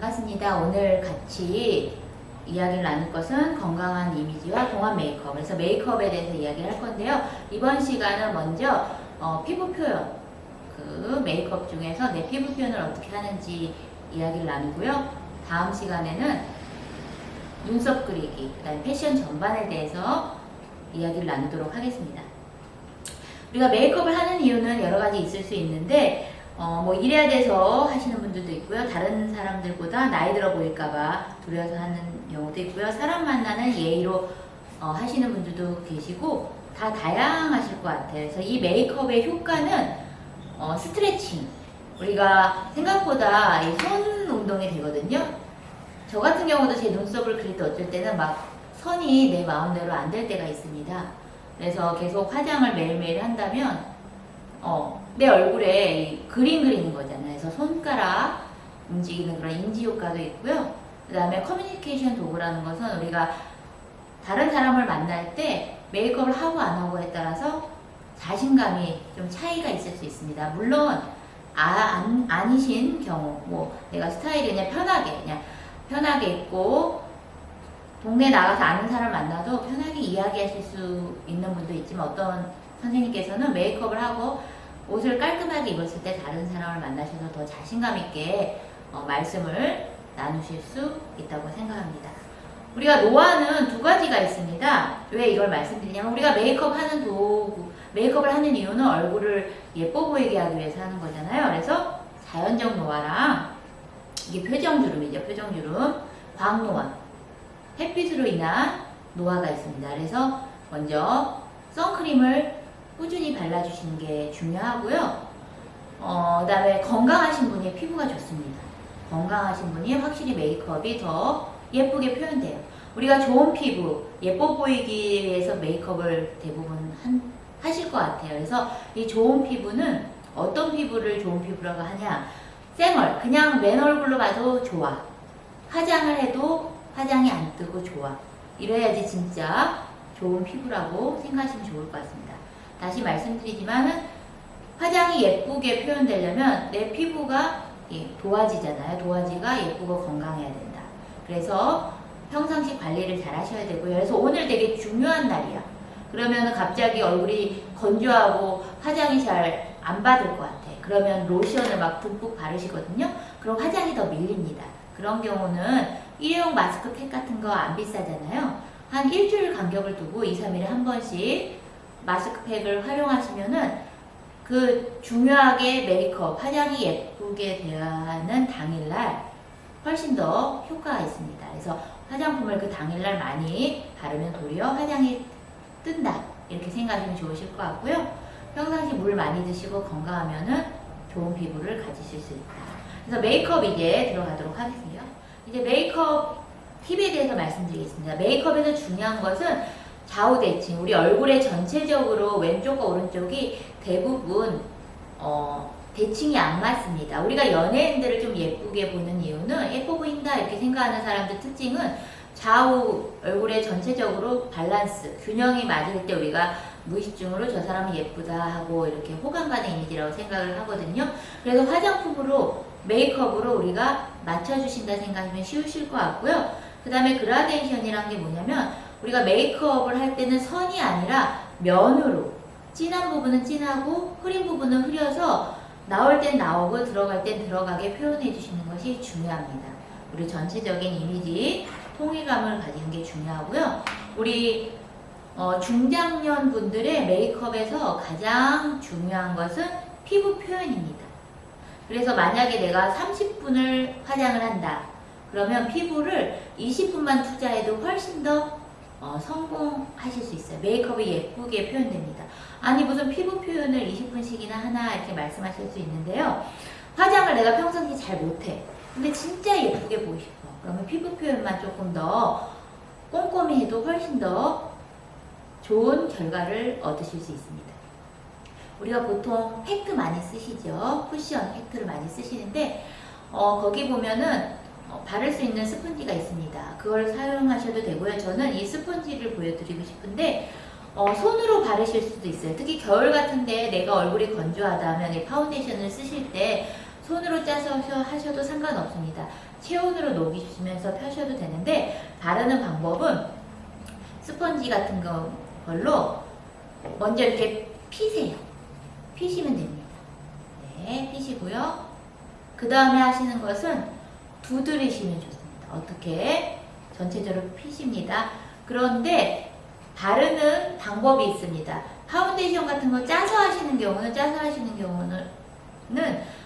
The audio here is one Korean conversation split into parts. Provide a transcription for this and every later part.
반갑습니다. 오늘 같이 이야기를 나눌 것은 건강한 이미지와 동안 메이크업. 그래서 메이크업에 대해서 이야기를 할 건데요. 이번 시간은 먼저 피부 표현, 그 메이크업 중에서 내 피부 표현을 어떻게 하는지 이야기를 나누고요. 다음 시간에는 눈썹 그리기, 그다음에 패션 전반에 대해서 이야기를 나누도록 하겠습니다. 우리가 메이크업을 하는 이유는 여러 가지 있을 수 있는데 뭐 일해야 돼서 하시는 분들도 있고요. 다른 사람들보다 나이 들어 보일까봐 두려워서 하는 경우도 있고요. 사람 만나는 예의로 하시는 분들도 계시고 다 다양하실 것 같아요. 그래서 이 메이크업의 효과는 스트레칭. 우리가 생각보다 이 손 운동이 되거든요. 저 같은 경우도 제 눈썹을 그릴 때 어쩔 때는 막 선이 내 마음대로 안 될 때가 있습니다. 그래서 계속 화장을 매일매일 한다면 내 얼굴에 그림 그리는 거잖아요. 그래서 손가락 움직이는 그런 인지 효과도 있고요. 그 다음에 커뮤니케이션 도구라는 것은 우리가 다른 사람을 만날 때 메이크업을 하고 안 하고에 따라서 자신감이 좀 차이가 있을 수 있습니다. 물론 아니신 경우, 뭐 내가 스타일이 그냥 편하게 입고 동네 나가서 아는 사람 만나도 편하게 이야기하실 수 있는 분도 있지만 어떤 선생님께서는 메이크업을 하고 옷을 깔끔하게 입었을 때 다른 사람을 만나셔서 더 자신감 있게 말씀을 나누실 수 있다고 생각합니다. 우리가 노화는 두 가지가 있습니다. 왜 이걸 말씀드리냐면 우리가 메이크업을 하는 이유는 얼굴을 예뻐 보이게 하기 위해서 하는 거잖아요. 그래서 자연적 노화랑 이게 표정주름이죠. 표정주름, 광노화, 햇빛으로 인한 노화가 있습니다. 그래서 먼저 선크림을 꾸준히 발라주시는 게 중요하고요. 그 다음에 건강하신 분이 피부가 좋습니다. 건강하신 분이 확실히 메이크업이 더 예쁘게 표현돼요. 우리가 좋은 피부, 예뻐 보이기 위해서 메이크업을 대부분 하실 것 같아요. 그래서 이 좋은 피부는 어떤 피부를 좋은 피부라고 하냐? 쌩얼, 그냥 맨 얼굴로 봐도 좋아. 화장을 해도 화장이 안 뜨고 좋아. 이래야지 진짜 좋은 피부라고 생각하시면 좋을 것 같습니다. 다시 말씀드리지만은 화장이 예쁘게 표현되려면 내 피부가 도화지잖아요. 도화지가 예쁘고 건강해야 된다. 그래서 평상시 관리를 잘 하셔야 되고요. 그래서 오늘 되게 중요한 날이야. 그러면 갑자기 얼굴이 건조하고 화장이 잘 안 받을 것 같아. 그러면 로션을 막 듬뿍 바르시거든요. 그럼 화장이 더 밀립니다. 그런 경우는 일회용 마스크팩 같은 거 안 비싸잖아요. 한 일주일 간격을 두고 2, 3일에 한 번씩 마스크팩을 활용하시면은 그 중요하게 메이크업, 화장이 예쁘게 되어야 하는 당일날 훨씬 더 효과가 있습니다. 그래서 화장품을 그 당일날 많이 바르면 도리어 화장이 뜬다. 이렇게 생각하시면 좋으실 것 같고요. 평상시 물 많이 드시고 건강하면은 좋은 피부를 가지실 수 있다. 그래서 메이크업 이제 들어가도록 하겠습니다. 이제 메이크업 팁에 대해서 말씀드리겠습니다. 메이크업에서 중요한 것은 좌우 대칭. 우리 얼굴의 전체적으로 왼쪽과 오른쪽이 대부분 대칭이 안 맞습니다. 우리가 연예인들을 좀 예쁘게 보는 이유는 예뻐 보인다 이렇게 생각하는 사람들 특징은 좌우 얼굴의 전체적으로 밸런스, 균형이 맞을 때 우리가 무의식중으로 저 사람이 예쁘다 하고 이렇게 호감 가는 이미지라고 생각을 하거든요. 그래서 화장품으로 메이크업으로 우리가 맞춰주신다 생각하면 쉬우실 것 같고요. 그 다음에 그라데이션이란 게 뭐냐면 우리가 메이크업을 할 때는 선이 아니라 면으로 진한 부분은 진하고 흐린 부분은 흐려서 나올 땐 나오고 들어갈 땐 들어가게 표현해 주시는 것이 중요합니다. 우리 전체적인 이미지 통일감을 가지는 게 중요하고요. 우리 중장년 분들의 메이크업에서 가장 중요한 것은 피부 표현입니다. 그래서 만약에 내가 30분을 화장을 한다. 그러면 피부를 20분만 투자해도 훨씬 더 성공하실 수 있어요. 메이크업이 예쁘게 표현됩니다. 아니 무슨 피부 표현을 20분씩이나 하나 이렇게 말씀하실 수 있는데요. 화장을 내가 평상시 잘 못해. 근데 진짜 예쁘게 보고 싶어. 그러면 피부 표현만 조금 더 꼼꼼히 해도 훨씬 더 좋은 결과를 얻으실 수 있습니다. 우리가 보통 팩트 많이 쓰시죠. 쿠션 팩트를 많이 쓰시는데 거기 보면은 바를 수 있는 스펀지가 있습니다. 그걸 사용하셔도 되고요. 저는 이 스펀지를 보여드리고 싶은데 손으로 바르실 수도 있어요. 특히 겨울 같은데 내가 얼굴이 건조하다 하면 이 파운데이션을 쓰실 때 손으로 짜서 하셔도 상관없습니다. 체온으로 녹이시면서 펴셔도 되는데, 바르는 방법은 스펀지 같은 걸로 먼저 이렇게 피세요. 피시면 됩니다. 네, 피시고요. 그 다음에 하시는 것은 두드리시면 좋습니다. 어떻게? 전체적으로 피십니다. 그런데 바르는 방법이 있습니다. 파운데이션 같은 거 짜서 하시는 경우는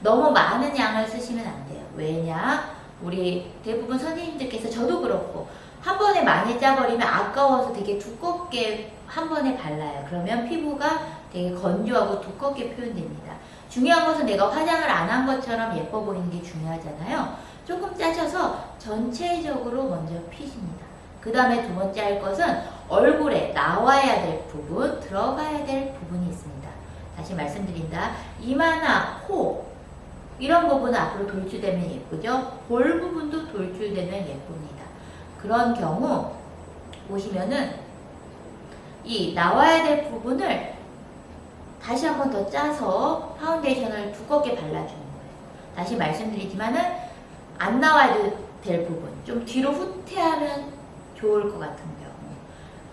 너무 많은 양을 쓰시면 안 돼요. 왜냐? 우리 대부분 선생님들께서, 저도 그렇고, 한 번에 많이 짜버리면 아까워서 되게 두껍게 한 번에 발라요. 그러면 피부가 되게 건조하고 두껍게 표현됩니다. 중요한 것은 내가 화장을 안 한 것처럼 예뻐 보이는 게 중요하잖아요. 조금 짜셔서 전체적으로 먼저 피십니다. 그 다음에 두 번째 할 것은 얼굴에 나와야 될 부분, 들어가야 될 부분이 있습니다. 다시 말씀드린다. 이마나 코, 이런 부분은 앞으로 돌출되면 예쁘죠? 볼 부분도 돌출되면 예쁩니다. 그런 경우 보시면은 이 나와야 될 부분을 다시 한 번 더 짜서 파운데이션을 두껍게 발라주는 거예요. 다시 말씀드리지만은 안 나와야 될 부분, 좀 뒤로 후퇴하면 좋을 것 같은 경우,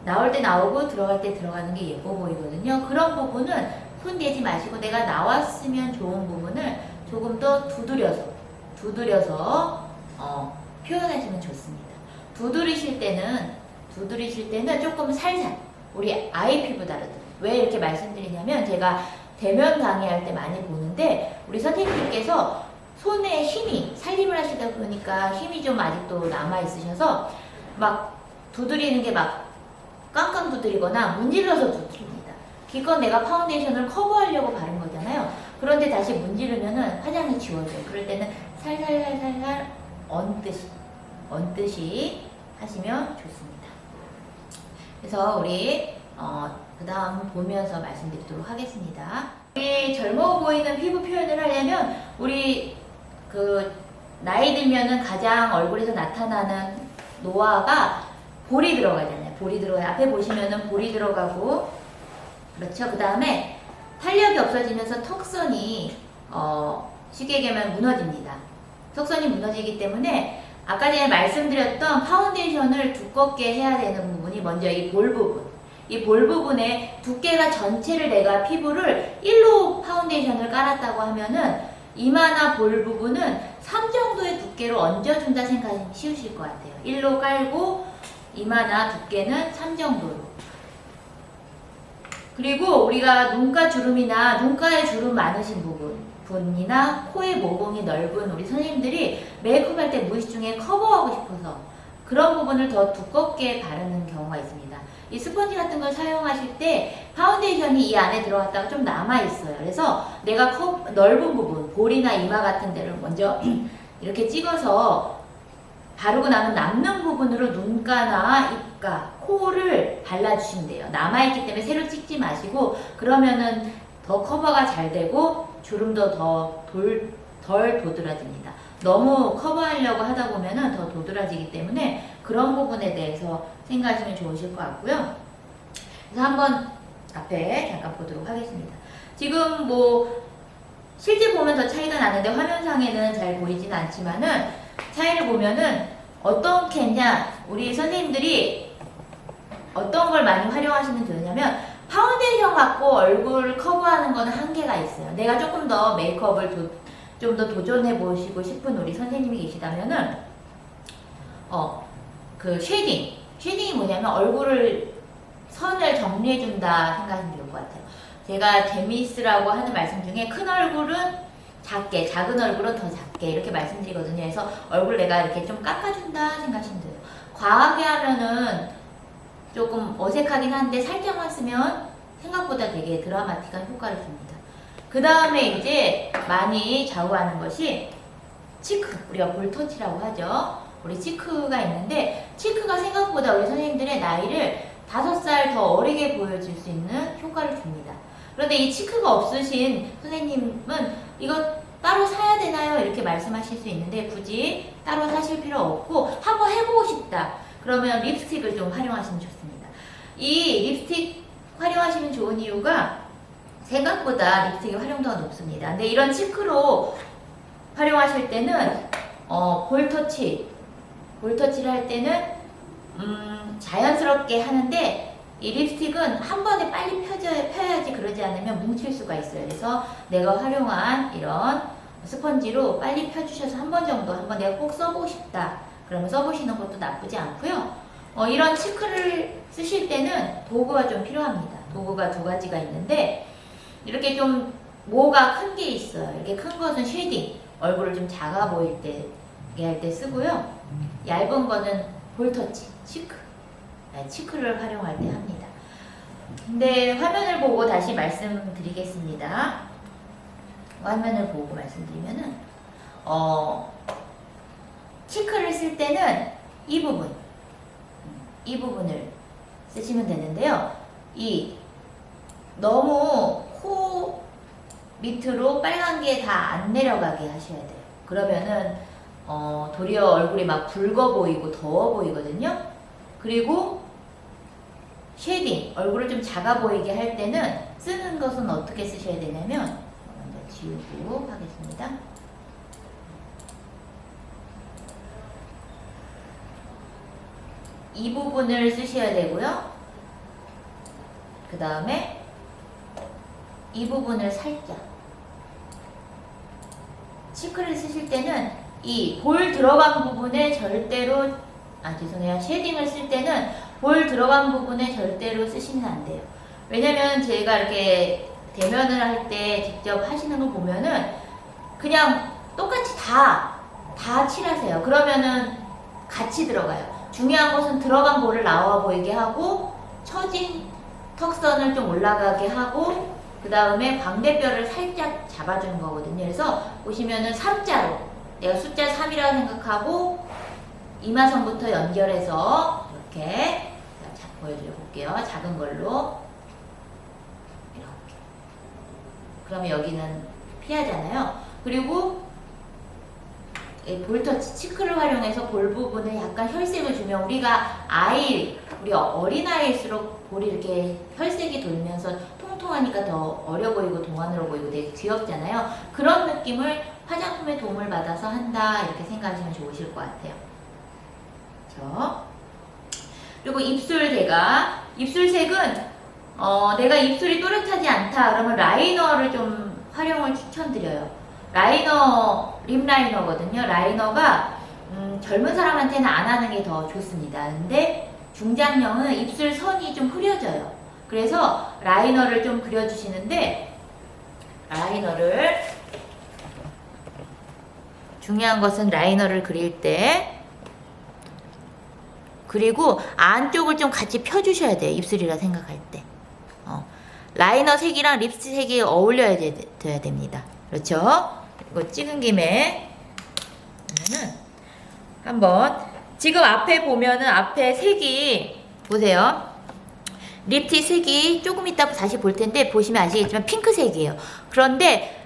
나올 때 나오고 들어갈 때 들어가는 게 예뻐 보이거든요. 그런 부분은 손 대지 마시고 내가 나왔으면 좋은 부분을 조금 더 두드려서 표현하시면 좋습니다. 두드리실 때는 조금 살살, 우리 아이 피부 다르듯. 왜 이렇게 말씀드리냐면, 제가 대면 강의할 때 많이 보는데 우리 선생님께서 손에 힘이, 살림을 하시다 보니까 힘이 좀 아직도 남아있으셔서 막 두드리는 게 막 깡깡 두드리거나 문질러서 두드립니다. 기껏 내가 파운데이션을 커버하려고 바른 거잖아요. 그런데 다시 문지르면은 화장이 지워져요. 그럴 때는 살살살살살 얹듯이 하시면 좋습니다. 그래서 우리 그 다음 보면서 말씀드리도록 하겠습니다. 우리 젊어 보이는 피부 표현을 하려면 우리 나이 들면은 가장 얼굴에서 나타나는 노화가 볼이 들어가잖아요. 앞에 보시면은 볼이 들어가고, 그렇죠. 그 다음에 탄력이 없어지면서 턱선이 쉽게 얘기하면 무너집니다. 턱선이 무너지기 때문에 아까 전에 말씀드렸던 파운데이션을 두껍게 해야 되는 부분이 먼저 이 볼 부분. 이 볼 부분에 두께가 전체를 내가 피부를 1로 파운데이션을 깔았다고 하면은 이마나 볼 부분은 3 정도의 두께로 얹어준다 생각하시면 쉬우실 것 같아요. 1로 깔고 이마나 두께는 3 정도로. 그리고 우리가 눈가 주름이나 눈가에 주름 많으신 분이나 코의 모공이 넓은 우리 선생님들이 메이크업 할 때 무의식 중에 커버하고 싶어서 그런 부분을 더 두껍게 바르는 경우가 있습니다. 이 스펀지 같은 걸 사용하실 때 파운데이션이 이 안에 들어갔다가 좀 남아있어요. 그래서 내가 넓은 부분, 볼이나 이마 같은 데를 먼저 이렇게 찍어서 바르고 나면 남는 부분으로 눈가나 입가, 코를 발라주시면 돼요. 남아있기 때문에 새로 찍지 마시고, 그러면은 더 커버가 잘 되고 주름도 덜 도드라집니다. 너무 커버하려고 하다 보면은 더 도드라지기 때문에 그런 부분에 대해서 생각하시면 좋으실 것 같고요. 그래서 한번 앞에 잠깐 보도록 하겠습니다. 지금 실제 보면 더 차이가 나는데 화면상에는 잘 보이진 않지만은 차이를 보면은 어떻게 했냐, 우리 선생님들이 어떤 걸 많이 활용하시면 되냐면 파운데이션 갖고 얼굴 커버하는 거는 한계가 있어요. 내가 조금 더 메이크업을 좀 더 도전해 보시고 싶은 우리 선생님이 계시다면은 쉐딩이 뭐냐면 얼굴을 선을 정리해 준다 생각하시면 좋을 것 같아요. 제가 재미있으라고 하는 말씀 중에 큰 얼굴은 작게, 작은 얼굴은 더 작게 이렇게 말씀드리거든요. 그래서 얼굴 내가 이렇게 좀 깎아준다 생각하시면 돼요. 과하게 하면은 조금 어색하긴 한데 살짝만 쓰면 생각보다 되게 드라마틱한 효과를 줍니다. 그 다음에 이제 많이 좌우하는 것이 치크, 우리가 볼터치라고 하죠. 우리 치크가 있는데 치크가 생각보다 우리 선생님들의 나이를 5살 더 어리게 보여줄 수 있는 효과를 줍니다. 그런데 이 치크가 없으신 선생님은 이거 따로 사야 되나요? 이렇게 말씀하실 수 있는데 굳이 따로 사실 필요 없고 한번 해보고 싶다. 그러면 립스틱을 좀 활용하시면 좋습니다. 이 립스틱 활용하시면 좋은 이유가 생각보다 립스틱의 활용도가 높습니다. 근데 이런 치크로 활용하실 때는 볼터치를 할 때는 자연스럽게 하는데 이 립스틱은 한 번에 빨리 펴야지 그러지 않으면 뭉칠 수가 있어요. 그래서 내가 활용한 이런 스펀지로 빨리 펴주셔서 한 번 정도 한번 내가 꼭 써보고 싶다. 그러면 써보시는 것도 나쁘지 않고요. 이런 치크를 쓰실 때는 도구가 좀 필요합니다. 도구가 두 가지가 있는데 이렇게 좀 모가 큰 게 있어요. 이렇게 큰 것은 쉐딩, 얼굴을 좀 작아 보일 때 할 때 쓰고요. 얇은 거는 볼터치, 치크를 활용할 때 합니다. 근데 화면을 보고 다시 말씀드리겠습니다. 화면을 보고 말씀드리면은 치크를 쓸 때는 이 부분을 쓰시면 되는데요. 너무 코 밑으로 빨간 게 다 안 내려가게 하셔야 돼요. 그러면은 도리어 얼굴이 막 붉어 보이고 더워 보이거든요. 그리고 쉐딩, 얼굴을 좀 작아 보이게 할 때는 쓰는 것은 어떻게 쓰셔야 되냐면 먼저 지우고 하겠습니다. 이 부분을 쓰셔야 되고요. 그 다음에 이 부분을 살짝 치크를 쓰실 때는 이 볼 들어간 부분에 절대로 죄송해요. 쉐딩을 쓸 때는 볼 들어간 부분에 절대로 쓰시면 안 돼요. 왜냐면 제가 이렇게 대면을 할 때 직접 하시는 거 보면은 그냥 똑같이 다 칠하세요. 그러면은 같이 들어가요. 중요한 것은 들어간 볼을 나와 보이게 하고 처진 턱선을 좀 올라가게 하고 그 다음에 광대뼈를 살짝 잡아주는 거거든요. 그래서 보시면은 3자로 내가 숫자 3이라고 생각하고 이마선부터 연결해서 이렇게 보여드려볼게요. 작은 걸로 이렇게. 그러면 여기는 피하잖아요. 그리고 볼터치, 치크를 활용해서 볼 부분에 약간 혈색을 주면 우리가 우리 어린아이일수록 볼이 이렇게 혈색이 돌면서 통통하니까 더 어려 보이고 동안으로 보이고 되게 귀엽잖아요. 그런 느낌을 화장품의 도움을 받아서 한다 이렇게 생각하시면 좋으실 것 같아요. 그렇죠? 그리고 입술색은 내가 입술이 또렷하지 않다 그러면 라이너를 좀 활용을 추천드려요. 립 라이너거든요. 라이너가 젊은 사람한테는 안 하는 게 더 좋습니다. 근데 중장년은 입술 선이 좀 흐려져요. 그래서 라이너를 좀 그려주시는데 중요한 것은 라이너를 그릴 때 그리고 안쪽을 좀 같이 펴주셔야 돼요. 입술이라 생각할 때. 라이너 색이랑 립스틱 색이 어울려야 돼야 됩니다. 그렇죠? 이거 찍은 김에 한번 지금 앞에 보면은 앞에 색이 보세요. 립스틱 색이 조금 이따 다시 볼 텐데 보시면 아시겠지만 핑크색이에요. 그런데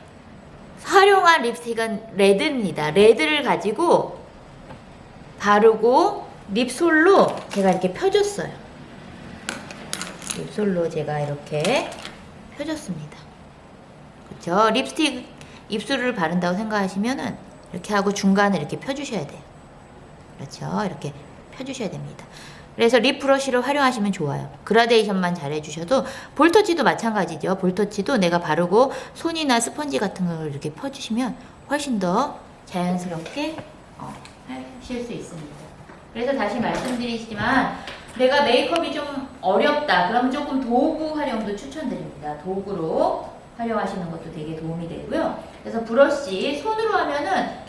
활용한 립스틱은 레드입니다. 레드를 가지고 바르고 립솔로 제가 이렇게 펴줬어요. 립솔로 제가 이렇게 펴줬습니다. 그렇죠? 립스틱 입술을 바른다고 생각하시면은 이렇게 하고 중간을 이렇게 펴주셔야 돼요. 그렇죠? 이렇게 펴주셔야 됩니다. 그래서 립 브러쉬를 활용하시면 좋아요. 그라데이션만 잘 해주셔도 볼터치도 마찬가지죠. 볼터치도 내가 바르고 손이나 스펀지 같은 걸 이렇게 펴주시면 훨씬 더 자연스럽게 하실 수 있습니다. 그래서 다시 말씀드리지만 내가 메이크업이 좀 어렵다. 그럼 조금 도구 활용도 추천드립니다. 도구로 활용하시는 것도 되게 도움이 되고요. 그래서 브러쉬 손으로 하면은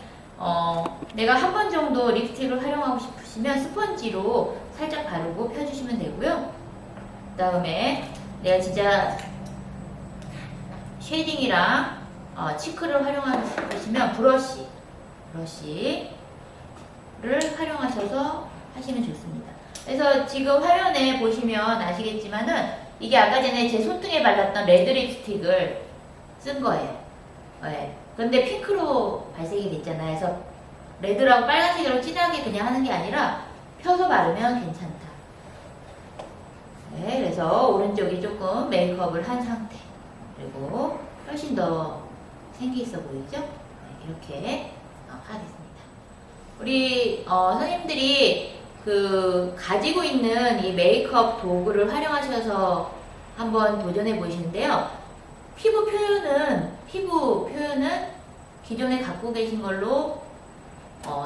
내가 한 번 정도 립스틱을 활용하고 싶으시면 스펀지로 살짝 바르고 펴주시면 되고요. 그 다음에 내가 진짜 쉐딩이랑 치크를 활용하고 싶으시면 브러쉬를 활용하셔서 하시면 좋습니다. 그래서 지금 화면에 보시면 아시겠지만은 이게 아까 전에 제 손등에 발랐던 레드 립스틱을 쓴 거예요. 네. 그런데 핑크로 발색이 됐잖아요. 그래서 레드라고 빨간색으로 진하게 그냥 하는 게 아니라 펴서 바르면 괜찮다. 네, 그래서 오른쪽이 조금 메이크업을 한 상태. 그리고 훨씬 더 생기 있어 보이죠? 이렇게 이렇게 하겠습니다. 우리 선생님들이 가지고 있는 이 메이크업 도구를 활용하셔서 한번 도전해 보시는데요. 피부 표현은 기존에 갖고 계신 걸로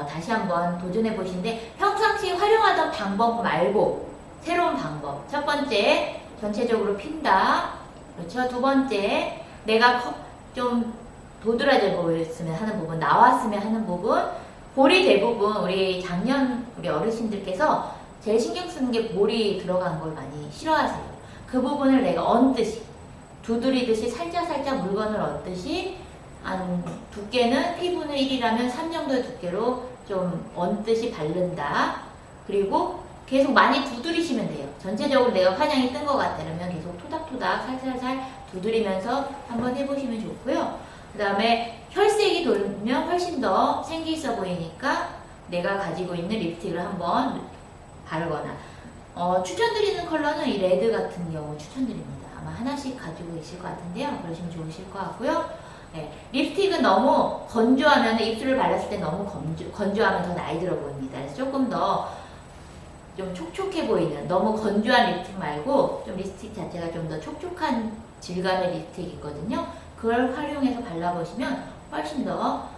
다시 한번 도전해 보시는데, 평상시 활용하던 방법 말고 새로운 방법. 첫 번째, 전체적으로 핀다. 그렇죠. 두 번째, 내가 좀 도드라져 보였으면 하는 부분, 나왔으면 하는 부분. 볼이 대부분 우리 어르신들께서 제일 신경 쓰는 게 볼이 들어간 걸 많이 싫어하세요. 그 부분을 내가 얹듯이, 두드리듯이 살짝 물건을 얹듯이, 두께는 피부는 1이라면 3 정도의 두께로 좀 얹듯이 바른다. 그리고 계속 많이 두드리시면 돼요. 전체적으로 내가 화장이 뜬 것 같다 그러면 계속 토닥토닥 살살살 두드리면서 한번 해보시면 좋고요. 그 다음에 혈색이 돌면 훨씬 더 생기 있어 보이니까 내가 가지고 있는 립스틱을 한번 바르거나, 추천드리는 컬러는 이 레드 같은 경우 추천드립니다. 아마 하나씩 가지고 계실 것 같은데요. 그러시면 좋으실 것 같고요. 네, 립스틱은 너무 건조하면, 입술을 발랐을 때 너무 건조하면 더 나이 들어 보입니다. 그래서 조금 더 좀 촉촉해 보이는, 너무 건조한 립스틱 말고 좀 립스틱 자체가 좀 더 촉촉한 질감의 립스틱이 있거든요. 그걸 활용해서 발라보시면 훨씬 더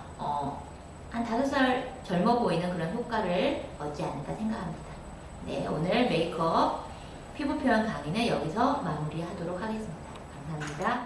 한 5살 젊어 보이는 그런 효과를 얻지 않을까 생각합니다. 네, 오늘 메이크업 피부 표현 강의는 여기서 마무리하도록 하겠습니다. 감사합니다.